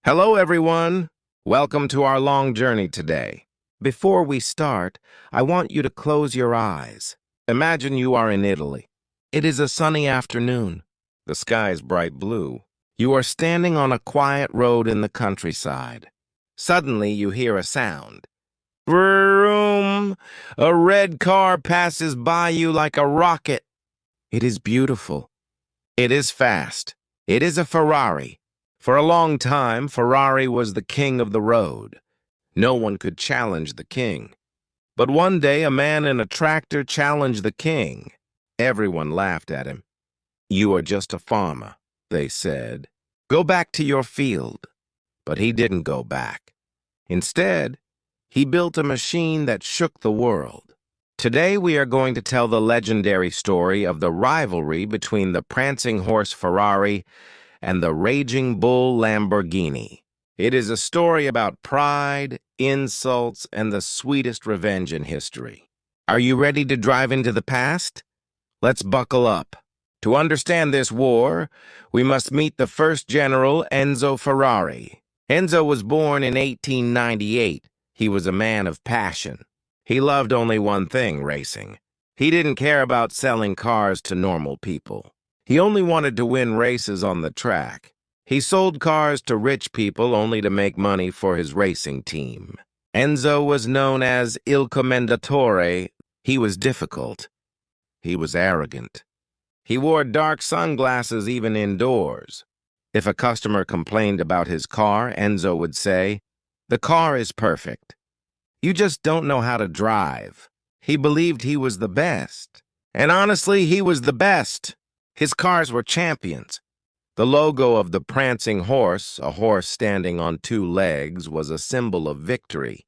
Hello, everyone. Welcome to our long journey today. Before we start, I want you to close your eyes. Imagine you are in Italy. It is a sunny afternoon. The sky is bright blue. You are standing on a quiet road in the countryside. Suddenly, you hear a sound. Vroom! A red car passes by you like a rocket. It is beautiful. It is fast. It is a Ferrari. For a long time, Ferrari was the king of the road. No one could challenge the king. But one day, a man in a tractor challenged the king. Everyone laughed at him. "You are just a farmer," they said. "Go back to your field." But he didn't go back. Instead, he built a machine that shook the world. Today, we are going to tell the legendary story of the rivalry between the prancing horse Ferrari and the raging bull Lamborghini. It is a story about pride, insults, and the sweetest revenge in history. Are you ready to drive into the past? Let's buckle up. To understand this war, we must meet the first general, Enzo Ferrari. Enzo was born in 1898. He was a man of passion. He loved only one thing, racing. He didn't care about selling cars to normal people. He only wanted to win races on the track. He sold cars to rich people only to make money for his racing team. Enzo was known as Il Commendatore. He was difficult. He was arrogant. He wore dark sunglasses even indoors. If a customer complained about his car, Enzo would say, "The car is perfect. You just don't know how to drive." He believed he was the best. And honestly, he was the best. His cars were champions. The logo of the prancing horse, a horse standing on two legs, was a symbol of victory.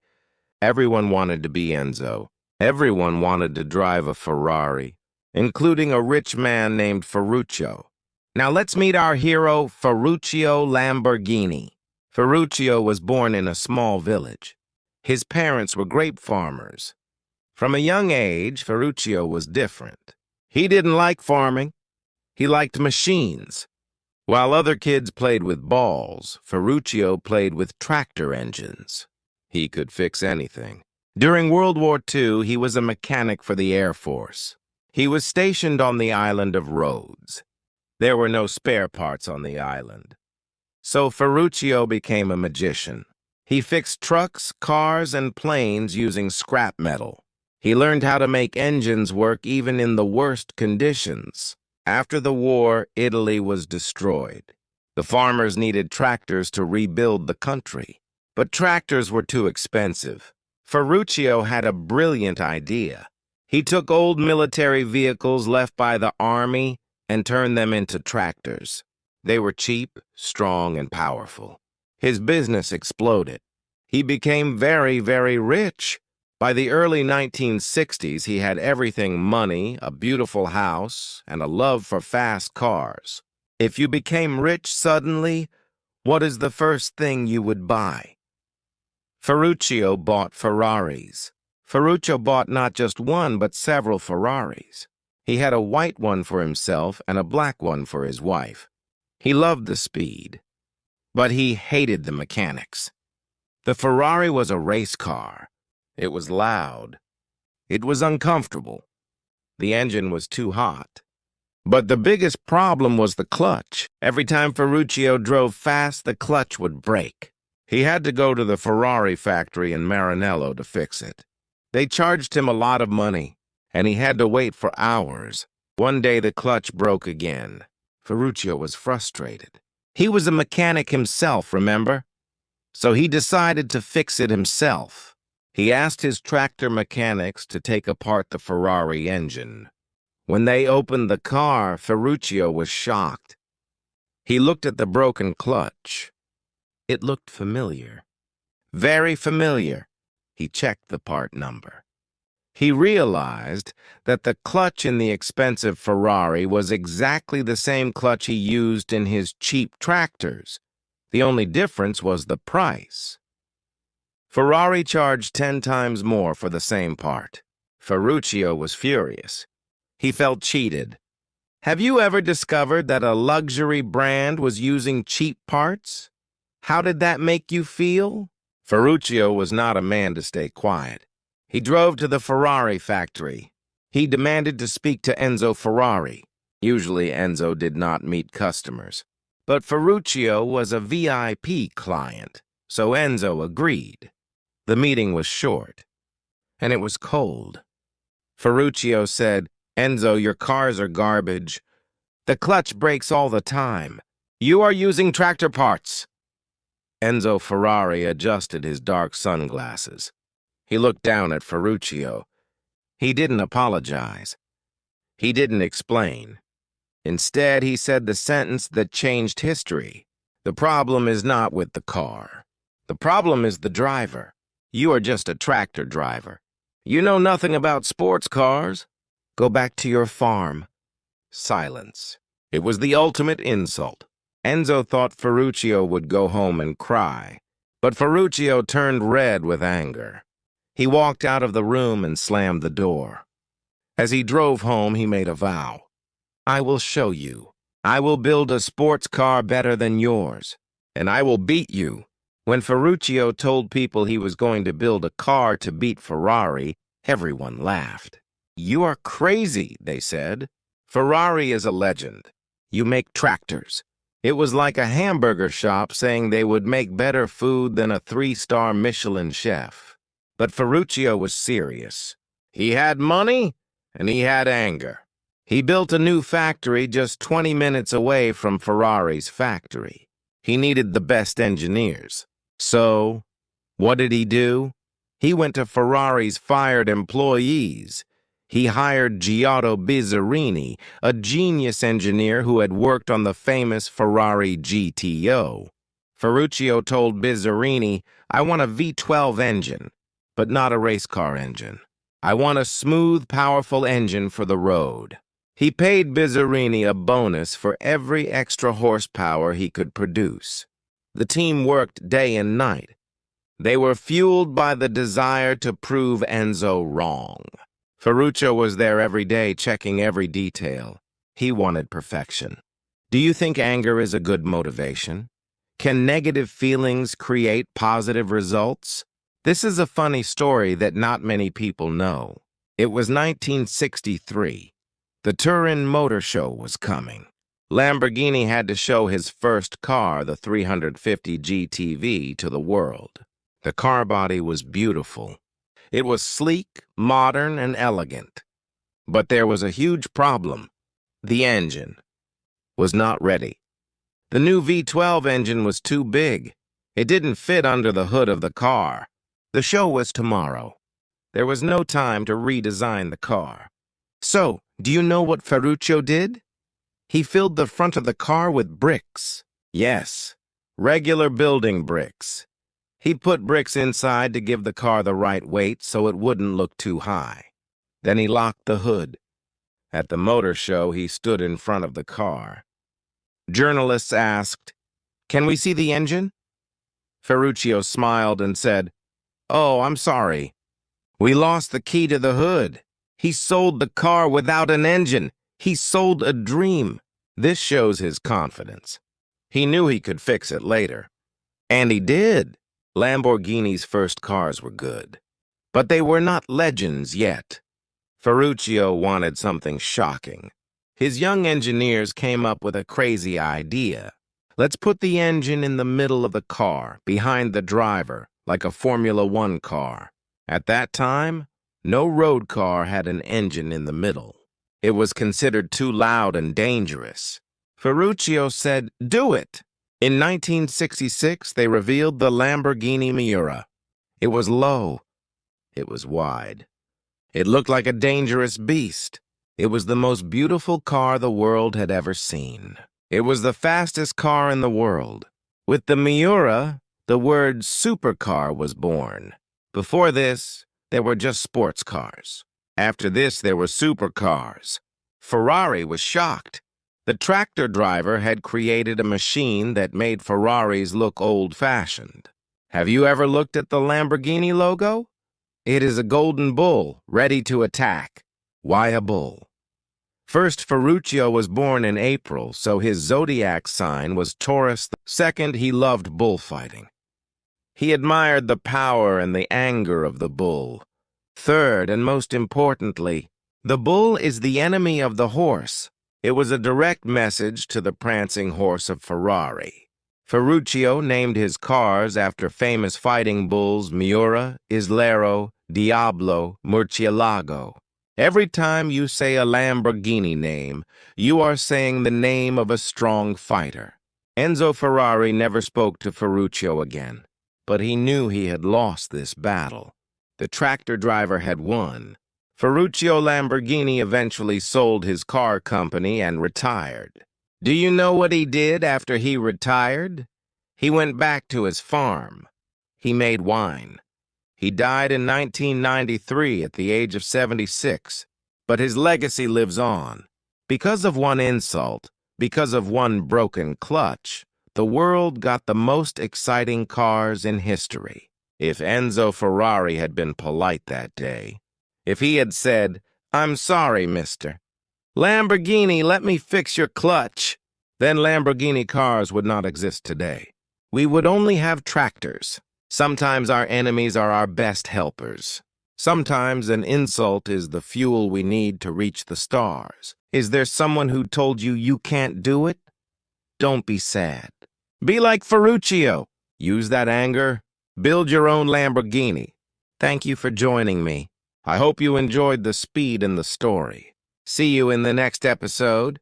Everyone wanted to be Enzo. Everyone wanted to drive a Ferrari, including a rich man named Ferruccio. Now let's meet our hero, Ferruccio Lamborghini. Ferruccio was born in a small village. His parents were grape farmers. From a young age, Ferruccio was different. He didn't like farming. He liked machines. While other kids played with balls, Ferruccio played with tractor engines. He could fix anything. During World War II, he was a mechanic for the Air Force. He was stationed on the island of Rhodes. There were no spare parts on the island. So Ferruccio became a magician. He fixed trucks, cars, and planes using scrap metal. He learned how to make engines work even in the worst conditions. After the war, Italy was destroyed. The farmers needed tractors to rebuild the country. But tractors were too expensive. Ferruccio had a brilliant idea. He took old military vehicles left by the army and turned them into tractors. They were cheap, strong, and powerful. His business exploded. He became very, very rich. By the early 1960s, he had everything: money, a beautiful house, and a love for fast cars. If you became rich suddenly, what is the first thing you would buy? Ferruccio bought Ferraris. Ferruccio bought not just one, but several Ferraris. He had a white one for himself and a black one for his wife. He loved the speed, but he hated the mechanics. The Ferrari was a race car. It was loud. It was uncomfortable. The engine was too hot. But the biggest problem was the clutch. Every time Ferruccio drove fast, the clutch would break. He had to go to the Ferrari factory in Maranello to fix it. They charged him a lot of money, and he had to wait for hours. One day the clutch broke again. Ferruccio was frustrated. He was a mechanic himself, remember? So he decided to fix it himself. He asked his tractor mechanics to take apart the Ferrari engine. When they opened the car, Ferruccio was shocked. He looked at the broken clutch. It looked familiar. Very familiar. He checked the part number. He realized that the clutch in the expensive Ferrari was exactly the same clutch he used in his cheap tractors. The only difference was the price. Ferrari charged 10 times more for the same part. Ferruccio was furious. He felt cheated. Have you ever discovered that a luxury brand was using cheap parts? How did that make you feel? Ferruccio was not a man to stay quiet. He drove to the Ferrari factory. He demanded to speak to Enzo Ferrari. Usually Enzo did not meet customers. But Ferruccio was a VIP client, so Enzo agreed. The meeting was short, and it was cold. Ferruccio said, "Enzo, your cars are garbage. The clutch breaks all the time. You are using tractor parts." Enzo Ferrari adjusted his dark sunglasses. He looked down at Ferruccio. He didn't apologize. He didn't explain. Instead, he said the sentence that changed history. "The problem is not with the car. The problem is the driver. You are just a tractor driver. You know nothing about sports cars. Go back to your farm." Silence. It was the ultimate insult. Enzo thought Ferruccio would go home and cry, but Ferruccio turned red with anger. He walked out of the room and slammed the door. As he drove home, he made a vow. "I will show you. I will build a sports car better than yours, and I will beat you." When Ferruccio told people he was going to build a car to beat Ferrari, everyone laughed. "You are crazy," they said. "Ferrari is a legend. You make tractors." It was like a hamburger shop saying they would make better food than a 3-star Michelin chef. But Ferruccio was serious. He had money, and he had anger. He built a new factory just 20 minutes away from Ferrari's factory. He needed the best engineers. So, what did he do? He went to Ferrari's fired employees. He hired Giotto Bizzarini, a genius engineer who had worked on the famous Ferrari GTO. Ferruccio told Bizzarini, "I want a V12 engine, but not a race car engine. I want a smooth, powerful engine for the road." He paid Bizzarini a bonus for every extra horsepower he could produce. The team worked day and night. They were fueled by the desire to prove Enzo wrong. Ferruccio was there every day, checking every detail. He wanted perfection. Do you think anger is a good motivation? Can negative feelings create positive results? This is a funny story that not many people know. It was 1963. The Turin Motor Show was coming. Lamborghini had to show his first car, the 350 GTV, to the world. The car body was beautiful. It was sleek, modern, and elegant. But there was a huge problem. The engine was not ready. The new V12 engine was too big. It didn't fit under the hood of the car. The show was tomorrow. There was no time to redesign the car. So, do you know what Ferruccio did? He filled the front of the car with bricks. Yes, regular building bricks. He put bricks inside to give the car the right weight so it wouldn't look too high. Then he locked the hood. At the motor show, he stood in front of the car. Journalists asked, "Can we see the engine?" Ferruccio smiled and said, "Oh, I'm sorry. We lost the key to the hood." He sold the car without an engine. He sold a dream. This shows his confidence. He knew he could fix it later. And he did. Lamborghini's first cars were good. But they were not legends yet. Ferruccio wanted something shocking. His young engineers came up with a crazy idea. Let's put the engine in the middle of the car, behind the driver, like a Formula One car. At that time, no road car had an engine in the middle. It was considered too loud and dangerous. Ferruccio said, "Do it." In 1966, they revealed the Lamborghini Miura. It was low. It was wide. It looked like a dangerous beast. It was the most beautiful car the world had ever seen. It was the fastest car in the world. With the Miura, the word supercar was born. Before this, there were just sports cars. After this, there were supercars. Ferrari was shocked. The tractor driver had created a machine that made Ferraris look old-fashioned. Have you ever looked at the Lamborghini logo? It is a golden bull, ready to attack. Why a bull? First, Ferruccio was born in April, so his zodiac sign was Taurus. Second, he loved bullfighting. He admired the power and the anger of the bull. Third, and most importantly, the bull is the enemy of the horse. It was a direct message to the prancing horse of Ferrari. Ferruccio named his cars after famous fighting bulls Miura, Islero, Diablo, Murcielago. Every time you say a Lamborghini name, you are saying the name of a strong fighter. Enzo Ferrari never spoke to Ferruccio again, but he knew he had lost this battle. The tractor driver had won. Ferruccio Lamborghini eventually sold his car company and retired. Do you know what he did after he retired? He went back to his farm. He made wine. He died in 1993 at the age of 76, but his legacy lives on. Because of one insult, because of one broken clutch, the world got the most exciting cars in history. If Enzo Ferrari had been polite that day, if he had said, "I'm sorry, mister. Lamborghini, let me fix your clutch," then Lamborghini cars would not exist today. We would only have tractors. Sometimes our enemies are our best helpers. Sometimes an insult is the fuel we need to reach the stars. Is there someone who told you you can't do it? Don't be sad. Be like Ferruccio. Use that anger. Build your own Lamborghini. Thank you for joining me. I hope you enjoyed the speed in the story. See you in the next episode.